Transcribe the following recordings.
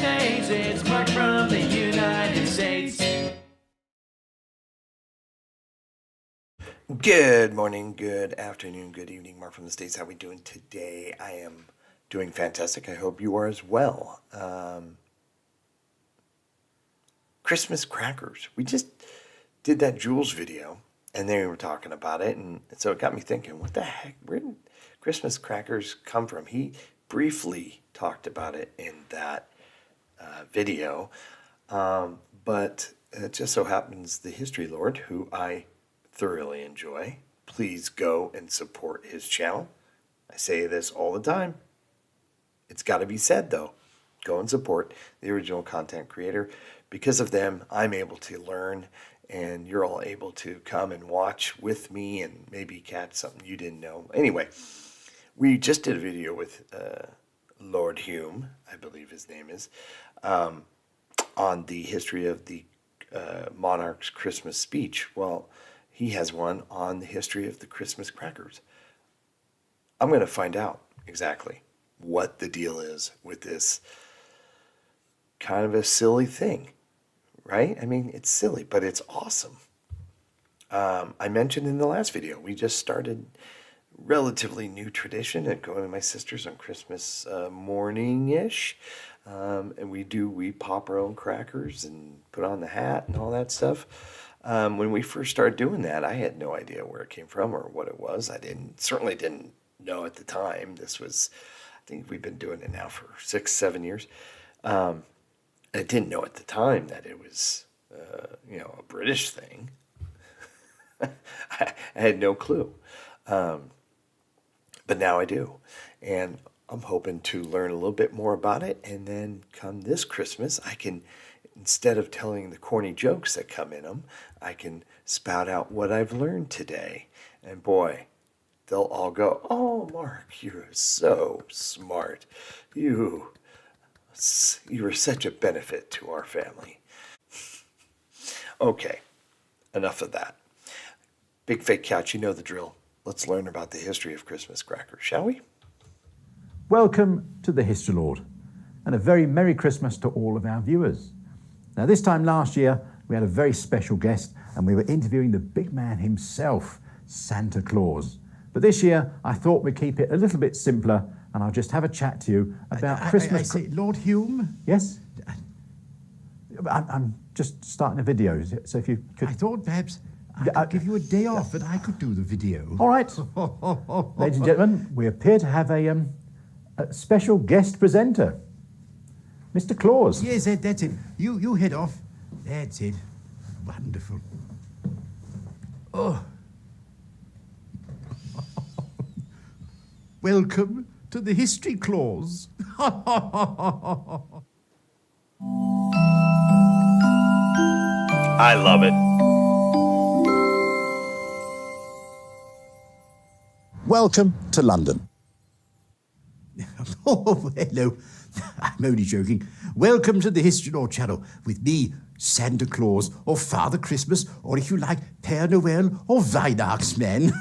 States. It's Mark from the United States. Good morning, good afternoon, good evening. Mark from the States. How are we doing today? I am doing fantastic. I hope you are as well. Christmas crackers. We just did that Jules video, and they were talking about it, and so it got me thinking, what the heck? Where did Christmas crackers come from? He briefly talked about it in that video, but it just so happens the History Lord, who I thoroughly enjoy, please go and support his channel. I say this all the time. It's got to be said, though. Go and support the original content creator. Because of them, I'm able to learn, and you're all able to come and watch with me and maybe catch something you didn't know. Anyway, we just did a video with Lord Hume, I believe his name is, on the history of the monarch's Christmas speech. Well, he has one on the history of the Christmas crackers. I'm going to find out exactly what the deal is with this kind of a silly thing, right? I mean, it's silly, but it's awesome. I mentioned in the last video, we just started relatively new tradition at going to my sister's on Christmas morning-ish. And we pop our own crackers and put on the hat and all that stuff. When we first started doing that, I had no idea where it came from or what it was. I certainly didn't know at the time. This was, I think we've been doing it now for 6-7 years. I didn't know at the time that it was, a British thing. I had no clue. But now I do. And I'm hoping to learn a little bit more about it. And then come this Christmas, I can, instead of telling the corny jokes that come in them, I can spout out what I've learned today. And boy, they'll all go, "Oh, Mark, you're so smart. You are such a benefit to our family." Okay, enough of that. Big fake couch, you know the drill. Let's learn about the history of Christmas crackers, shall we? Welcome to the History Lord, and a very Merry Christmas to all of our viewers. Now, this time last year, we had a very special guest, and we were interviewing the big man himself, Santa Claus. But this year, I thought we'd keep it a little bit simpler, and I'll just have a chat to you about Christmas. I say, Lord Hume? Yes? I'm just starting a video, so if you could... I thought perhaps I could give you a day off and I could do the video. All right. Ladies and gentlemen, we appear to have a special guest presenter, Mr. Claus. Yes, that's it. You head off. That's it. Wonderful. Oh. Welcome to the History Claus. I love it. Welcome to London. Oh, hello. I'm only joking. Welcome to the History Lord channel with me, Santa Claus, or Father Christmas, or if you like, Père Noël, or Weihnachtsmann.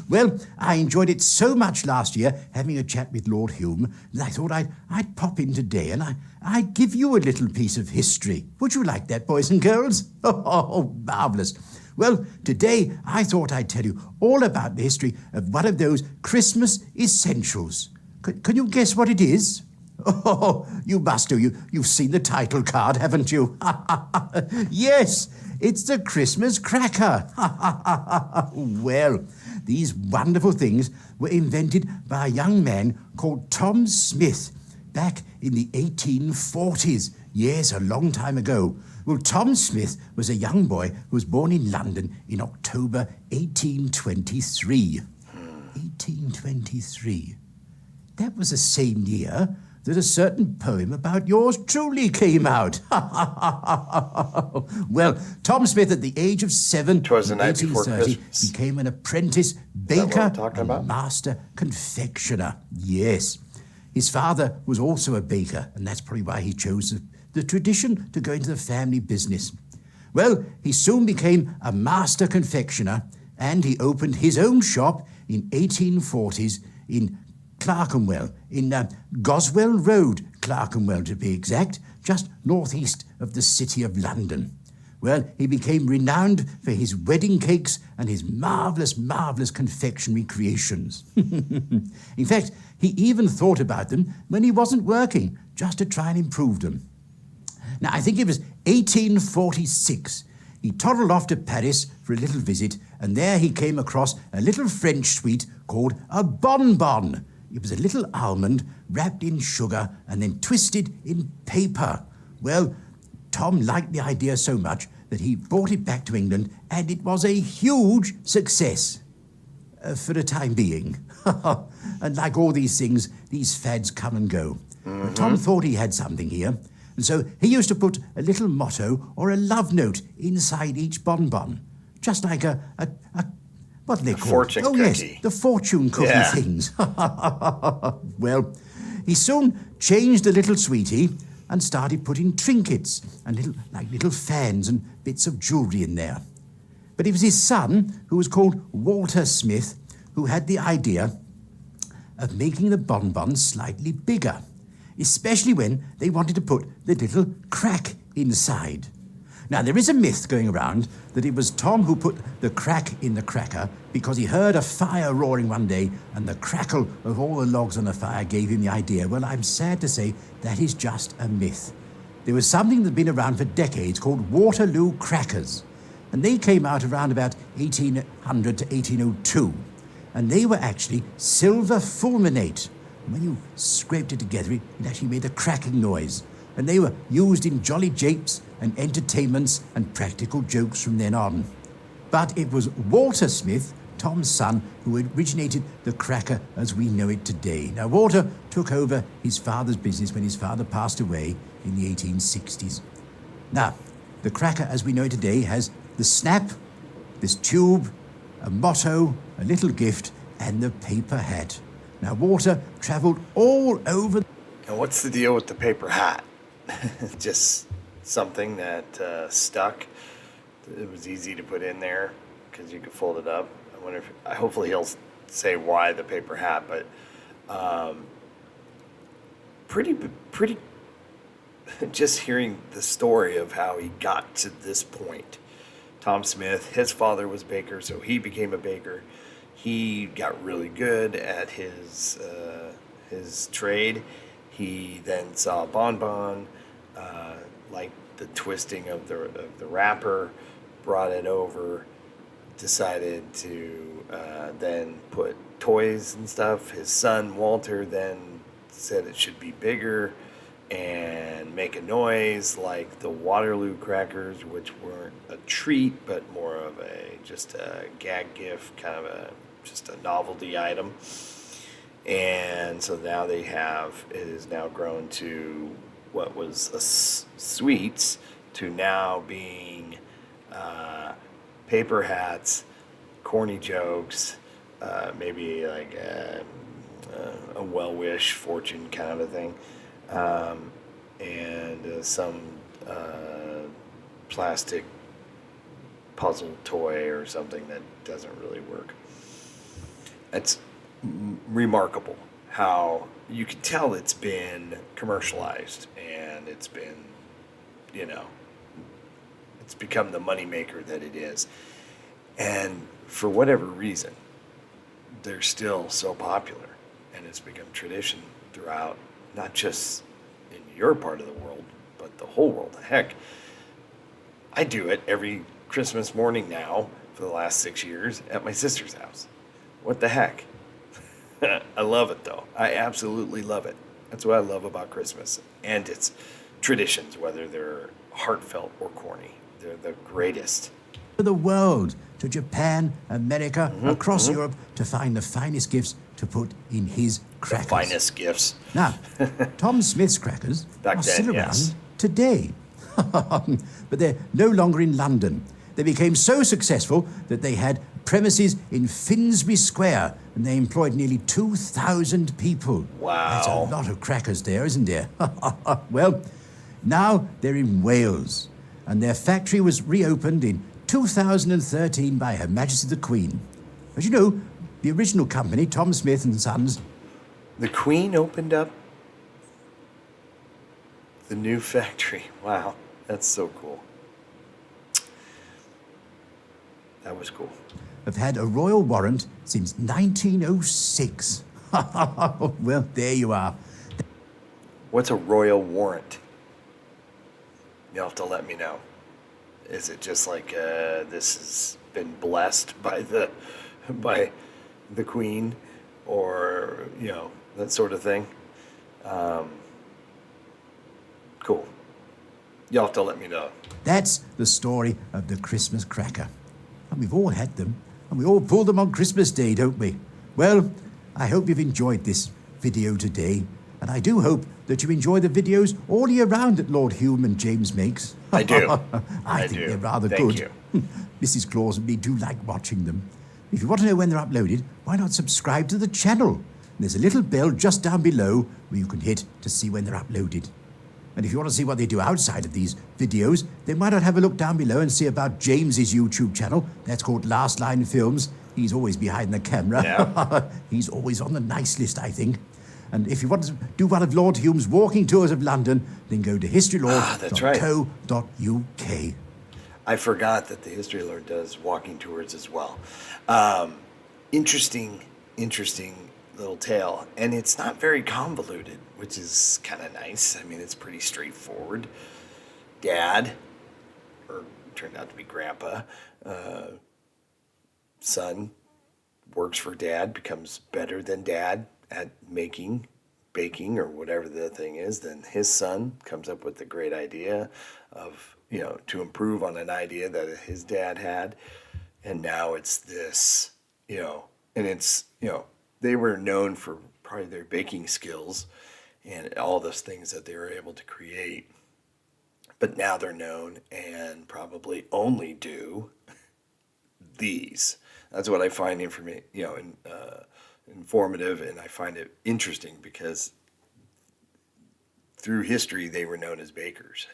Well, I enjoyed it so much last year, having a chat with Lord Hume, that I thought I'd pop in today and I'd give you a little piece of history. Would you like that, boys and girls? Oh, marvellous. Well, today I thought I'd tell you all about the history of one of those Christmas essentials. Can you guess what it is? Oh, you must do. You've seen the title card, haven't you? Yes, it's the Christmas cracker. Well, these wonderful things were invented by a young man called Tom Smith back in the 1840s. Yes, a long time ago. Well, Tom Smith was a young boy who was born in London in October 1823. 1823. That was the same year that a certain poem about yours truly came out. Well, Tom Smith, at the age of 7, 'Twas the night before 1830, Christmas. became an apprentice that what baker I'm talking and about? master confectioner. Yes. His father was also a baker, and that's probably why he chose the tradition to go into the family business. Well, he soon became a master confectioner, and he opened his own shop in 1840s in Clerkenwell, in Goswell Road, Clerkenwell to be exact, just northeast of the City of London. Well, he became renowned for his wedding cakes and his marvellous, marvellous confectionery creations. In fact, he even thought about them when he wasn't working, just to try and improve them. Now, I think it was 1846. He toddled off to Paris for a little visit, and there he came across a little French sweet called a bonbon. It was a little almond wrapped in sugar and then twisted in paper. Well, Tom liked the idea so much that he brought it back to England, and it was a huge success. For the time being. And like all these things, these fads come and go. Tom thought he had something here, and so he used to put a little motto or a love note inside each bonbon, just like a what are they called? Fortune cookie. Yes, the fortune cookie things. Well, he soon changed the little sweetie and started putting trinkets and little fans and bits of jewellery in there. But it was his son, who was called Walter Smith, who had the idea of making the bonbons slightly bigger, especially when they wanted to put the little crack inside. Now, there is a myth going around that it was Tom who put the crack in the cracker because he heard a fire roaring one day and the crackle of all the logs on the fire gave him the idea. Well, I'm sad to say that is just a myth. There was something that had been around for decades called Waterloo crackers, and they came out around about 1800 to 1802, and they were actually silver fulminate. When you scraped it together, it actually made a cracking noise. And they were used in jolly japes and entertainments and practical jokes from then on. But it was Walter Smith, Tom's son, who originated the cracker as we know it today. Now, Walter took over his father's business when his father passed away in the 1860s. Now, the cracker as we know it today has the snap, this tube, a motto, a little gift, and the paper hat. Now, Walter travelled all over. And what's the deal with the paper hat? Just something that stuck. It was easy to put in there because you could fold it up. I wonder if, hopefully he'll say why the paper hat, but pretty. Just hearing the story of how he got to this point. Tom Smith, his father was a baker, so he became a baker. He got really good at his trade. He then saw bonbon, liked the twisting of the wrapper, brought it over, decided to then put toys and stuff. His son Walter then said it should be bigger and make a noise like the Waterloo crackers, which weren't a treat but more of just a gag gift, kind of just a novelty item. And so now it has now grown to what was sweets to now being paper hats, corny jokes, maybe like a well-wish fortune kind of a thing, and some plastic puzzle toy or something that doesn't really work. It's remarkable how you can tell it's been commercialized and it's been, it's become the moneymaker that it is. And for whatever reason, they're still so popular and it's become tradition throughout, not just in your part of the world, but the whole world. Heck, I do it every Christmas morning now for the last 6 years at my sister's house. What the heck? I love it, though. I absolutely love it. That's what I love about Christmas and its traditions, whether they're heartfelt or corny. They're the greatest. The world, to Japan, America, across Europe, to find the finest gifts to put in his crackers. The finest gifts. Now, Tom Smith's crackers Back are then, still yes. around today. But they're no longer in London. They became so successful that they had premises in Finsbury Square, and they employed nearly 2,000 people. Wow. That's a lot of crackers there, isn't there? Well, now they're in Wales, and their factory was reopened in 2013 by Her Majesty the Queen. As you know, the original company, Tom Smith and Sons, The Queen opened up the new factory. Wow, that's so cool. That was cool. Have had a royal warrant since 1906. Well, there you are. What's a royal warrant? You'll have to let me know. Is it just like this has been blessed by the Queen, or that sort of thing? Cool. You'll have to let me know. That's the story of the Christmas cracker. And we've all had them, and we all pull them on Christmas Day, don't we? Well, I hope you've enjoyed this video today, and I do hope that you enjoy the videos all year round that Lord Hume and James makes. I do. I think they're rather Thank good. you. Mrs. Claus and me do like watching them. If you want to know when they're uploaded, why not subscribe to the channel? There's a little bell just down below where you can hit to see when they're uploaded. And if you want to see what they do outside of these videos, then why not have a look down below and see about James's YouTube channel. That's called Last Line Films. He's always behind the camera. Yeah. He's always on the nice list, I think. And if you want to do one of Lord Hume's walking tours of London, then go to historylord.co.uk. I forgot that the History Lord does walking tours as well. Interesting little tale. And it's not very convoluted, which is kind of nice. I mean, it's pretty straightforward. Dad, or turned out to be Grandpa, son works for Dad, becomes better than Dad at baking, or whatever the thing is. Then his son comes up with the great idea of, to improve on an idea that his dad had. And now it's this, and it's, they were known for probably their baking skills and all those things that they were able to create. But now they're known and probably only do these. That's what I find informative, and I find it interesting because through history they were known as bakers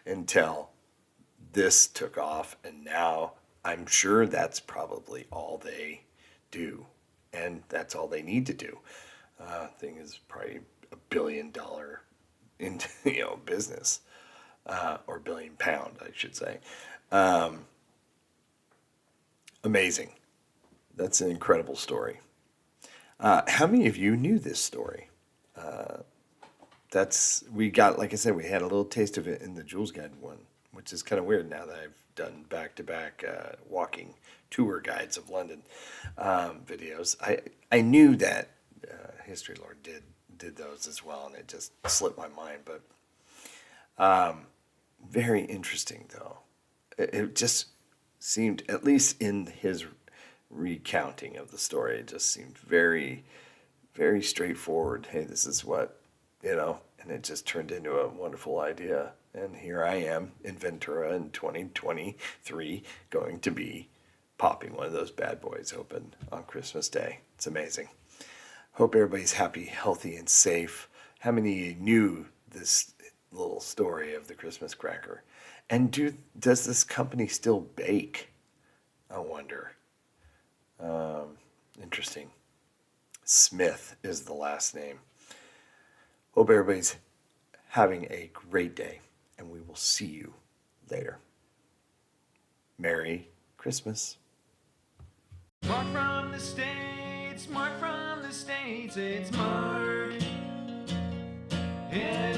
until this took off, and now I'm sure that's probably all they do, and that's all they need to do. Thing is probably $1 billion business, or £1 billion, I should say. Amazing. That's an incredible story. How many of you knew this story? We got, like I said, we had a little taste of it in the Jules Guide one, which is kind of weird now that I've done back-to-back walking tour guides of London videos. I knew that History Lord did those as well, and it just slipped my mind. But very interesting, though. It just seemed, at least in his recounting of the story, it just seemed very, very straightforward. Hey, this is what, and it just turned into a wonderful idea. And here I am in Ventura in 2023 going to be popping one of those bad boys open on Christmas Day. It's amazing. Hope everybody's happy, healthy, and safe. How many knew this little story of the Christmas cracker? And does this company still bake? I wonder. Interesting. Smith is the last name. Hope everybody's having a great day, and we will see you later. Merry Christmas. Mark from the States, Mark from the States, it's Mark. Yeah.